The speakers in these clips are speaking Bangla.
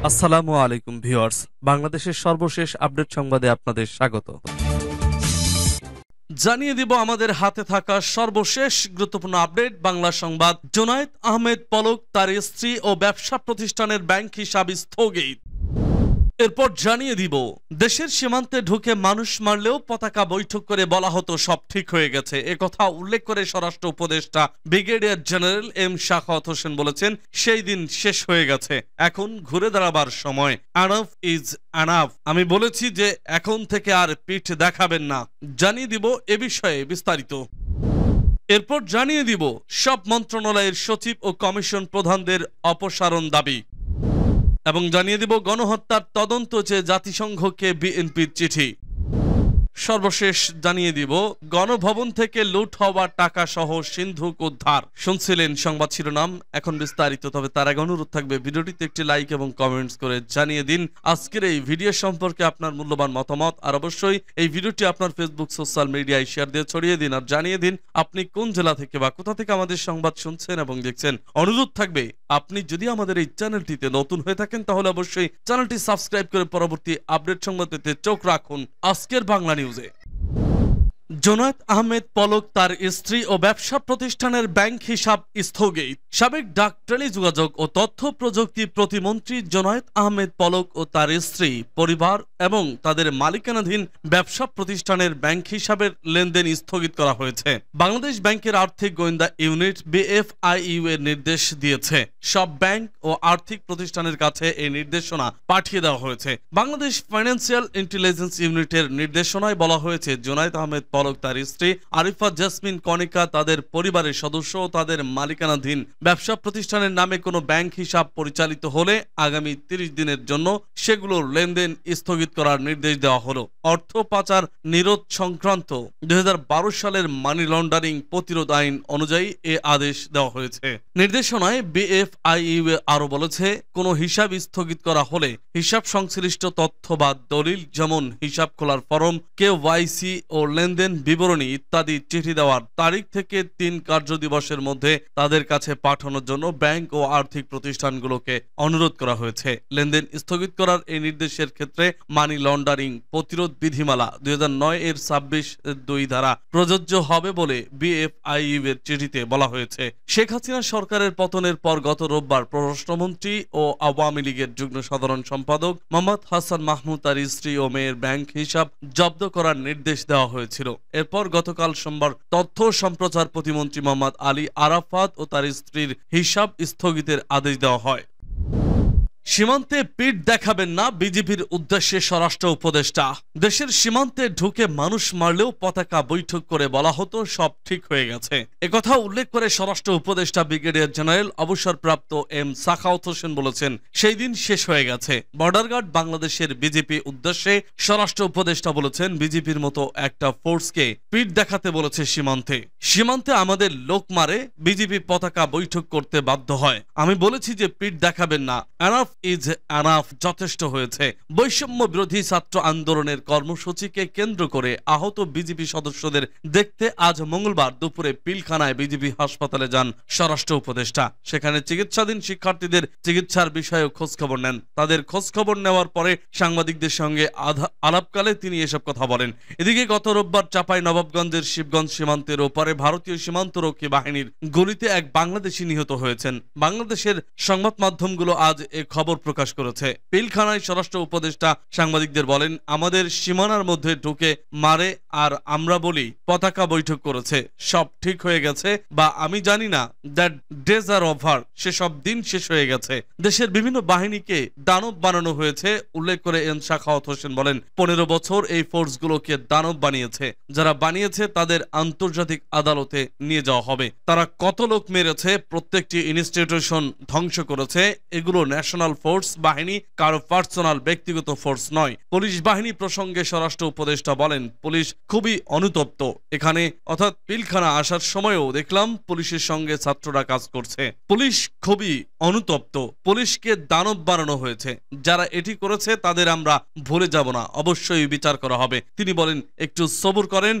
আসসালামু আলাইকুম ভিউয়ার্স, বাংলাদেশের সর্বশেষ আপডেট সংবাদে আপনাদের স্বাগত। জানিয়ে দিব আমাদের হাতে থাকা সর্বশেষ গুরুত্বপূর্ণ আপডেট বাংলা সংবাদ। জুনায়েদ আহমেদ পলক তার স্ত্রী ও ব্যবসা প্রতিষ্ঠানের ব্যাংক হিসাব স্থগিত। এরপর জানিয়ে দিব দেশের সীমান্তে ঢুকে মানুষ মারলেও পতাকা বৈঠক করে বলা হতো সব ঠিক হয়ে গেছে। একথা উল্লেখ করে স্বরাষ্ট্র উপদেষ্টা brigadier general M Sakhawat Hossain বলেছেন, সেই দিন শেষ হয়ে গেছে, এখন ঘুরে দাঁড়াবার সময়। আনাফ ইজ আনাফ। আমি বলেছি যে এখন থেকে আর পিঠ দেখাবেন না। জানিয়ে দিব এ বিষয়ে বিস্তারিত। এরপর জানিয়ে দিব সব মন্ত্রণালয়ের সচিব ও কমিশন প্রধানদের অপসারণ দাবি এবং জানিয়ে দিব গণহত্যার তদন্ত চেয়ে জাতিসংঘকে বিএনপির চিঠি। সর্বশেষ জানিয়ে দিব গণভবন থেকে লুট হওয়া টাকা সহ সিন্ধুক উদ্ধার। শুনছিলেন সংবাদ শিরোনাম, এখন বিস্তারিত। তবে তার আগে অনুরোধ থাকবে ভিডিওটিতে একটি লাইক এবং কমেন্টস করে জানিয়ে দিন আজকের এই ভিডিও সম্পর্কে আপনার মূল্যবান মতামত। আর অবশ্যই এই ভিডিওটি আপনার ফেসবুক সোশ্যাল মিডিয়ায় শেয়ার দিয়ে ছড়িয়ে দিন আর জানিয়ে দিন আপনি কোন জেলা থেকে বা কোথা থেকে আমাদের সংবাদ শুনছেন এবং দেখছেন। অনুরোধ থাকবে আপনি যদি আমাদের এই চ্যানেলটিতে নতুন হয়ে থাকেন তাহলে অবশ্যই চ্যানেলটি সাবস্ক্রাইব করে পরবর্তী আপডেট সংবাদ পেতে চোখ রাখুন আজকের বাংলা নিউজে। জুনায়েদ আহমেদ পলক তার স্ত্রী ও ব্যবসা প্রতিষ্ঠানের ব্যাংক হিসাব স্থগিত। সাবেক ডাক টেলিযোগাযোগ ও তথ্য প্রযুক্তি প্রতিমন্ত্রী জুনায়েদ আহমেদ পলক ও তার স্ত্রী, পরিবার এবং তাদের মালিকানাধীন ব্যবসা প্রতিষ্ঠানের ব্যাংক হিসাবের লেনদেন স্থগিত করা হয়েছে। বাংলাদেশ ব্যাংকের আর্থিক গোয়েন্দা ইউনিট BFIU এর নির্দেশ দিয়েছে। সব ব্যাংক ও আর্থিক প্রতিষ্ঠানের কাছে এই নির্দেশনা পাঠিয়ে দেওয়া হয়েছে। বাংলাদেশ ফাইন্যান্সিয়াল ইন্টেলিজেন্স ইউনিটের নির্দেশনায় বলা হয়েছে, জুনায়েদ আহমেদ পলক, তার স্ত্রী আরিফা জেসমিন কণিকা, তাদের পরিবারের সদস্য ও তাদের মালিকানাধীন ব্যবসা প্রতিষ্ঠানের নামে কোনো ব্যাংক হিসাব পরিচালিত হলে আগামী 30 দিনের জন্য সেগুলোর লেনদেন স্থগিত করার নির্দেশ দেওয়া হলো। অর্থ পাচার নিরোধ সংক্রান্ত 2012 সালের মানি লন্ডারিং প্রতিরোধ আইন অনুযায়ী এ আদেশ দেওয়া হয়েছে। নির্দেশনায় BFIU আরো বলেছে, কোনো হিসাব স্থগিত করা হলে হিসাব সংশ্লিষ্ট তথ্য বা দলিল, যেমন হিসাব খোলার ফরম, KYC ও লেনদেন বিবরণী ইত্যাদি চিঠি দেওয়ার তারিখ থেকে 3 কার্যদিবসের মধ্যে তাদের কাছে পাঠানোর জন্য ব্যাংক ও আর্থিক প্রতিষ্ঠানগুলোকে অনুরোধ করা হয়েছে। লেনদেন স্থগিত করার এই নির্দেশের ক্ষেত্রে মানি লন্ডারিং প্রতিরোধ বিধিমালা 2009 এর 26(2) ধারা প্রযোজ্য হবে বলে BFIU এর চিঠিতে বলা হয়েছে। শেখ হাসিনা সরকারের পতনের পর গত রোববার পররাষ্ট্রমন্ত্রী ও আওয়ামী লীগের যুগ্ম সাধারণ সম্পাদক মোহাম্মদ হাসান মাহমুদ তার স্ত্রী ও মেয়ের ব্যাংক হিসাব জব্দ করার নির্দেশ দেওয়া হয়েছিল। এরপর গতকাল সোমবার তথ্য সম্প্রচার প্রতিমন্ত্রী মোহাম্মদ আলী আরাফাত ও তার স্ত্রীর হিসাব স্থগিতের আদেশ দেওয়া হয়। সীমান্তে পিঠ দেখাবেন না, বিজেপির উদ্দেশ্যে স্বরাষ্ট্র উপদেষ্টা। দেশের সীমান্তে ঢুকে মানুষ মারলেও পতাকা বৈঠক করে বলা হতো সব ঠিক হয়ে গেছে। একথা উল্লেখ করে স্বরাষ্ট্র উপদেষ্টা ব্রিগেডিয়ার জেনারেল অবসরপ্রাপ্ত এম শাখাওয়াত হোসেন বলেছেন, সেই দিন শেষ হয়ে গেছে। বর্ডার গার্ড বাংলাদেশের বিজেপি উদ্দেশ্যে স্বরাষ্ট্র উপদেষ্টা বলেছেন, বিজেপির মতো একটা ফোর্সকে পিঠ দেখাতে বলেছে সীমান্তে। সীমান্তে আমাদের লোক মারে, বিজেপি পতাকা বৈঠক করতে বাধ্য হয়। আমি বলেছি যে পিঠ দেখাবেন না, এনাফ ইজ এনাফ, যথেষ্ট হয়েছে। বৈষম্য বিরোধী ছাত্র আন্দোলনের কর্মসূচিকে কেন্দ্র করে আহত বিজেপি সদস্যদের দেখতে আজ মঙ্গলবার দুপুরে পিলখানায় বিজেপি হাসপাতালে যান স্বরাষ্ট্র উপদেষ্টা। সেখানে চিকিৎসাধীন শিক্ষার্থীদের চিকিৎসার বিষয়ে খোঁজখবর নেন। তাদের খোঁজখবর নেওয়ার পরে সাংবাদিকদের সঙ্গে আলাপকালে তিনি এসব কথা বলেন। এদিকে গত রোববার চাঁপাইনবাবগঞ্জের শিবগঞ্জ সীমান্তের ওপারে ভারতীয় সীমান্তরক্ষী বাহিনীর গুলিতে এক বাংলাদেশি নিহত হয়েছেন। বাংলাদেশের সংবাদ মাধ্যমগুলো আজ এ খবর প্রকাশ করেছে। পিলখানায় স্বরাষ্ট্র উপদেষ্টা সাংবাদিকদের বলেন, আমাদের সীমানার মধ্যে ঢুকে মারে আর আমরা বলি পতাকা বৈঠক করেছে, সব ঠিক হয়ে গেছে, বা আমি জানি না, দ্যাট ডেজ আর ওভার, সেসব দিন শেষ হয়ে গেছে। দেশের বিভিন্ন বাহিনীকে দানব বানানো হয়েছে। উল্লেখ করে এম শাখাওয়াত হোসেন বলেন, 15 বছর এই ফোর্সগুলোকে দানব বানিয়েছে। যারা বানিয়েছে তাদের আন্তর্জাতিক আদালতে নিয়ে যাওয়া হবে। তারা কত লোক মেরেছে, প্রত্যেকটি ইনস্টিটিউশন ধ্বংস করেছে। এগুলো ন্যাশনাল ফোর্স বাহিনী, কারো পার্সোনাল ব্যক্তিগত ফোর্স নয়। পুলিশ বাহিনী প্রসঙ্গে স্বরাষ্ট্র উপদেষ্টা বলেন, পুলিশ খুবই অনুতপ্ত। এখানে অর্থাৎ পিলখানা আসার সময়ও দেখলাম পুলিশের সঙ্গে ছাত্ররা কাজ করছে। পুলিশ খুবই অনুতপ্ত। পুলিশকে দানব বানানো হয়েছে। যারা এটি করেছে তাদের আমরা ভুলে যাব না, অবশ্যই বিচার করা হবে। তিনি বলেন, একটু সবুর করেন,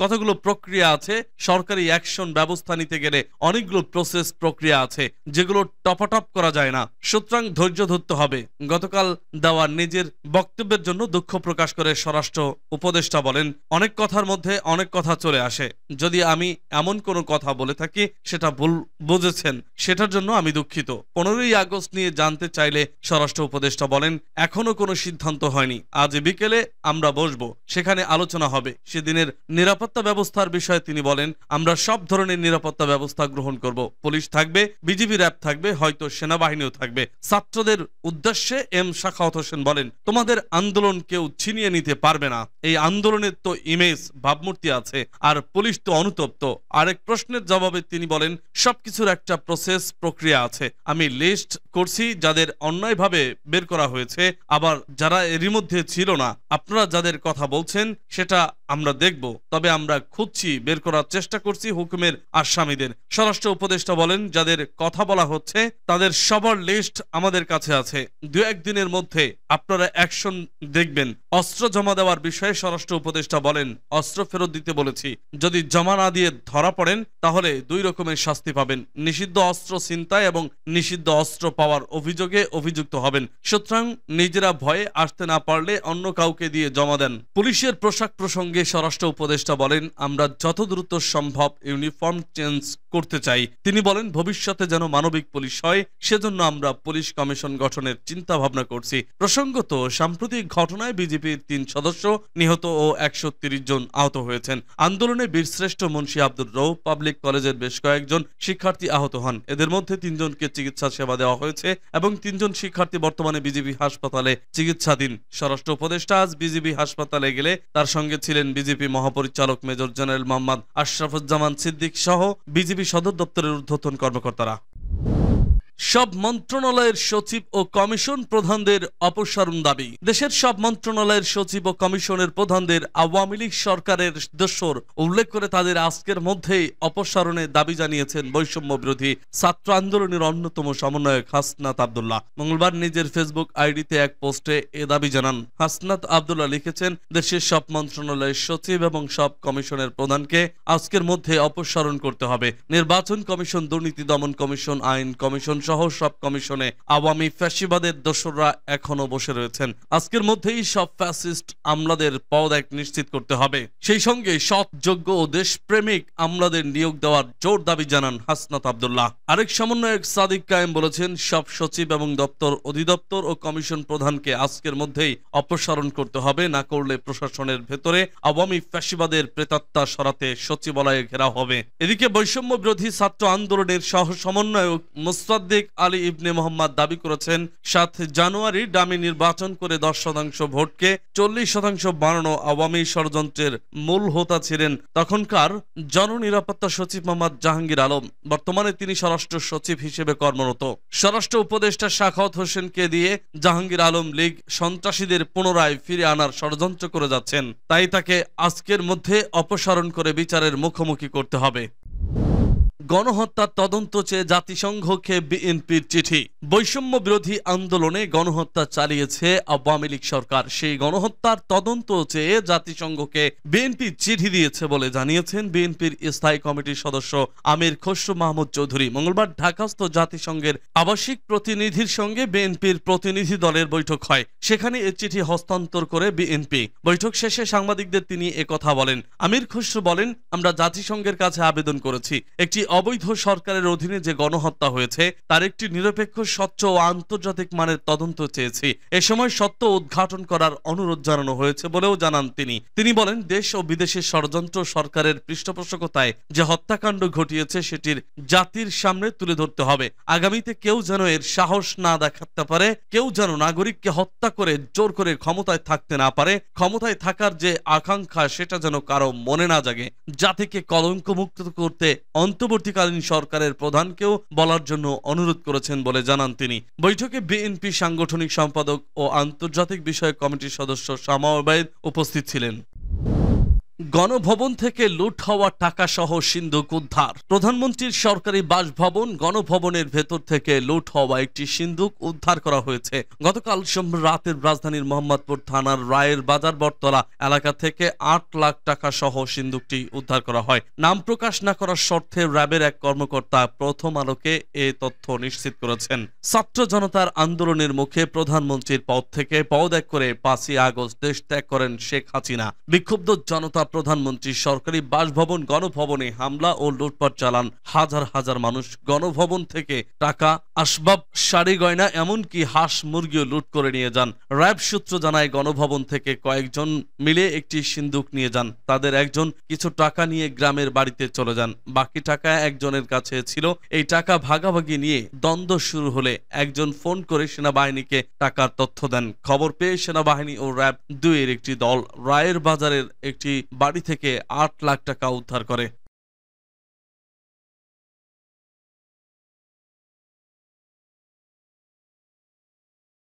কতগুলো প্রক্রিয়া আছে। সরকারি অ্যাকশন ব্যবস্থা নিতে গেলে অনেকগুলো প্রসেস প্রক্রিয়া আছে, যেগুলো টপাটপ করা যায় না। সুতরাং ধৈর্য ধরতে হবে। গতকাল দেওয়া নিজের বক্তব্যের জন্য দুঃখ প্রকাশ করে স্বরাষ্ট্র উপদেষ্টা বলেন, অনেক কথার মধ্যে অনেক কথা চলে আসে। যদি আমি এমন কোনো কথা বলে থাকি সেটা ভুল বুঝেছেন, সেটার জন্য আমি দুঃখিত। 15ই আগস্ট নিয়ে জানতে চাইলে স্বরাষ্ট্র উপদেষ্টা বলেন, এখনো কোনো সিদ্ধান্ত হয়নি। আজ বিকেলে আমরা বসবো, সেখানে আলোচনা হবে। সেদিনের নিরাপত্তা ব্যবস্থার বিষয়ে তিনি বলেন, আমরা সব ধরনের নিরাপত্তা ব্যবস্থা গ্রহণ করব। পুলিশ থাকবে, বিজিবি র্যাব থাকবে, হয়তো সেনাবাহিনীও থাকবে। ছাত্রদের উদ্দেশ্যে এম সাখাওয়াত হোসেন বলেন, তোমাদের আন্দোলন কেউ ছিনিয়ে নিতে পারবে না। এই আন্দোলনের তো ইমেজ, ভাবমূর্তি আছে, আর পুলিশ তো অনুতপ্ত। আরেক প্রশ্নের জবাবে তিনি বলেন, সবকিছুর একটা প্রসেস, প্রক্রিয়া আছে। আমি লিস্ট করছি যাদের অন্যায়ভাবে বের করা হয়েছে, আবার যারা এরই মধ্যে ছিল না। আপনারা যাদের কথা বলছেন সেটা আমরা দেখব, তবে আমরা খুঁজছি, বের করার চেষ্টা করছি হুকুমের আসামিদের। স্বরাষ্ট্র উপদেষ্টা বলেন, যাদের কথা বলা হচ্ছে তাদের সবার লিস্ট আমাদের কাছে আছে। 2-1 দিনের মধ্যে আপনারা অ্যাকশন দেখবেন। অস্ত্র জমা দেওয়ার বিষয়ে স্বরাষ্ট্র উপদেষ্টা বলেন, অস্ত্র ফেরত দিতে বলেছি। যদি জমা না দিয়ে ধরা পড়েন তাহলে 2 রকমের শাস্তি পাবেন। নিষিদ্ধ অস্ত্র ছিনতাই এবং নিষিদ্ধ অস্ত্র পাওয়ার অভিযোগে অভিযুক্ত হবেন। সুতরাং নিজেরা ভয়ে আসতে না পারলে অন্য কাউকে দিয়ে জমা দেন। পুলিশের পোশাক প্রসঙ্গে স্বরাষ্ট্র উপদেষ্টা বলেন, আমরা যত দ্রুত সম্ভব ইউনিফর্ম চেঞ্জ করতে চাই। তিনি বলেন, ভবিষ্যতে যেন মানবিক পুলিশ হয় সেজন্য আমরা পুলিশ কমিশন গঠনের চিন্তা ভাবনা করছি। প্রসঙ্গত, সাম্প্রতিক ঘটনায় বিজেপির 3 সদস্য নিহত ও 130 জন আহত হয়েছেন। আন্দোলনে বীরশ্রেষ্ঠ মুন্সি আব্দুর রউফ পাবলিক কলেজের বেশ কয়েকজন শিক্ষার্থী আহত হন। এদের মধ্যে 3 জনকে চিকিৎসা সেবা দেওয়া হয়েছে এবং 3 জন শিক্ষার্থী বর্তমানে বিজেপি হাসপাতালে চিকিৎসাধীন। স্বরাষ্ট্র উপদেষ্টা আজ বিজেপি হাসপাতালে গেলে তার সঙ্গে ছিলেন বিজেপি মহাপরিচালক মেজর জেনারেল মোহাম্মদ আশরাফুজ্জামান সিদ্দিক সহ বিজেপি সদর দপ্তরের ঊর্ধ্বতন কর্মকর্তারা। সব মন্ত্রণালয়ের সচিব ও কমিশন প্রধানদের অপসারণ দাবি। দেশের সব মন্ত্রণালয়ের সচিব ও কমিশনের প্রধানদের আওয়ামী লীগ সরকারের দোসর উল্লেখ করে তাদের আজকের মধ্যেই অপসারণের দাবি জানিয়েছেন বৈষম্য বিরোধী ছাত্র আন্দোলনের অন্যতম সমন্বয়ক হাসনাত আব্দুল্লাহ। মঙ্গলবার নিজের ফেসবুক আইডিতে এক পোস্টে এ দাবি জানান। হাসনাত আব্দুল্লাহ লিখেছেন, দেশের সব মন্ত্রণালয়ের সচিব এবং সব কমিশনের প্রধানকে আজকের মধ্যে অপসারণ করতে হবে। নির্বাচন কমিশন, দুর্নীতি দমন কমিশন, আইন কমিশন সহ সব কমিশনে আওয়ামী ফ্যাসিবাদের দোসররা এখনো বসে রয়েছেন। আজকের মধ্যেই সব ফ্যাসিস্ট আমলাদের পদত্যাগ নিশ্চিত করতে হবে। সেই সঙ্গে সৎ, যোগ্য ও দেশপ্রেমিক আমলাদের নিয়োগ দেওয়ার জোর দাবি জানান হাসনাত আব্দুল্লাহ। আরেক সমন্বয়ক সাদিক কায়েম বলেছেন, সব সচিব এবং দপ্তর, অধিদপ্তর ও কমিশন প্রধানকে আজকের মধ্যেই অপসারণ করতে হবে। না করলে প্রশাসনের ভেতরে আওয়ামী ফ্যাসিবাদের প্রেতাত্মা সরাতে সচিবালয়ে ঘেরাও হবে। এদিকে বৈষম্য বিরোধী ছাত্র আন্দোলনের সহ সমন্বয়ক মুস্তাদ্দিক আলী ইবনে মোহাম্মদ দাবি করেছেন, 7 জানুয়ারি ডামি নির্বাচন করে 10% ভোটকে 40% বানানো আওয়ামী ষড়যন্ত্রের মূল হোতা ছিলেন তখনকার জননিরাপত্তা সচিব মোহাম্মদ জাহাঙ্গীর আলম। বর্তমানে তিনি স্বরাষ্ট্র সচিব হিসেবে কর্মরত। স্বরাষ্ট্র উপদেষ্টা সাখাওয়াত হোসেনকে দিয়ে জাহাঙ্গীর আলম লীগ সন্ত্রাসীদের পুনরায় ফিরে আনার ষড়যন্ত্র করে যাচ্ছেন। তাই তাকে আজকের মধ্যে অপসারণ করে বিচারের মুখোমুখি করতে হবে। গণহত্যার তদন্ত চেয়ে জাতিসংঘকে বিএনপির চিঠি। বৈষম্য বিরোধী আন্দোলনে গণহত্যা চালিয়েছে আওয়ামী লীগ সরকার। সেই গণহত্যার তদন্ত চেয়ে জাতিসংঘকে বিএনপি চিঠি দিয়েছে বলে জানিয়েছেন বিএনপির স্থায়ী কমিটির সদস্য আমির খসরু মাহমুদ চৌধুরী। মঙ্গলবার ঢাকাস্থ জাতিসংঘের আবাসিক প্রতিনিধির সঙ্গে বিএনপির প্রতিনিধি দলের বৈঠক হয়। সেখানে এ চিঠি হস্তান্তর করে বিএনপি। বৈঠক শেষে সাংবাদিকদের তিনি একথা বলেন। আমির খসরু বলেন, আমরা জাতিসংঘের কাছে আবেদন করেছি। একটি অবৈধ সরকারের অধীনে যে গণহত্যা হয়েছে তার একটি নিরপেক্ষ, স্বচ্ছ ও আন্তর্জাতিক মানের তদন্ত চেয়েছি। এ সময় সত্য উদ্ঘাটন করার অনুরোধ জানানো হয়েছে বলেও জানান তিনি। তিনি বলেন, দেশ ও বিদেশের ষড়যন্ত্র সরকারের পৃষ্ঠপোষকতায় যে হত্যাকাণ্ড ঘটিয়েছে সেটির জাতির সামনে তুলে ধরতে হবে। আগামীতে কেউ যেন এর সাহস না দেখাতে পারে, কেউ যেন নাগরিককে হত্যা করে জোর করে ক্ষমতায় থাকতে না পারে। ক্ষমতায় থাকার যে আকাঙ্ক্ষা সেটা যেন কারো মনে না জাগে। জাতিকে কলঙ্ক মুক্ত করতে অন্তর্বর্তীকালীন সরকারের প্রধানকেও বলার জন্য অনুরোধ করেছেন বলে জানান তিনি। বৈঠকে বিএনপি সাংগঠনিক সম্পাদক ও আন্তর্জাতিক বিষয়ক কমিটির সদস্য শামা ওবায়েদ উপস্থিত ছিলেন। গণভবন থেকে লুট হওয়া টাকা সহ সিন্দুক উদ্ধার। প্রধানমন্ত্রীর সরকারি বাসভবন গণভবনের ভেতর থেকে লুট হওয়া একটি সিন্দুক উদ্ধার করা হয়েছে। গতকাল সোমবার রাতের রাজধানীর মোহাম্মদপুর থানার রায়ের বাজার বটতলা এলাকা থেকে 8 লাখ টাকা সহ সিন্দুকটি উদ্ধার করা হয়। নাম প্রকাশ না করার শর্তে র্যাবের এক কর্মকর্তা প্রথম আলোকে এ তথ্য নিশ্চিত করেছেন। ছাত্র জনতার আন্দোলনের মুখে প্রধানমন্ত্রীর পদ থেকে পদত্যাগ করে 5ই আগস্ট দেশ ত্যাগ করেন শেখ হাসিনা। বিক্ষুব্ধ জনতা প্রধানমন্ত্রী সরকারি বাসভবন গণভবনে হামলা ও লুটপাট চালান। হাজার হাজার মানুষ গণভবন থেকে টাকা, আসবাব, শাড়ি গয়না এমনকি হাঁস মুরগিও লুট করে নিয়ে যান। র্যাব সূত্র জানায় গণভবন থেকে কয়েকজন মিলে একটি সিন্দুক নিয়ে যান। তাদের একজন কিছু টাকা নিয়ে গ্রামের বাড়িতে চলে যান। বাকি টাকা একজনের কাছে ছিল। এই টাকা ভাগাভাগি নিয়ে দ্বন্দ্ব শুরু হলে একজন ফোন করে সেনাবাহিনীকে টাকার তথ্য দেন। খবর পেয়ে সেনাবাহিনী ও র্যাব 2 এর একটি দল রায়ের বাজারের একটি বাড়ি থেকে 8 লাখ টাকা উদ্ধার করে।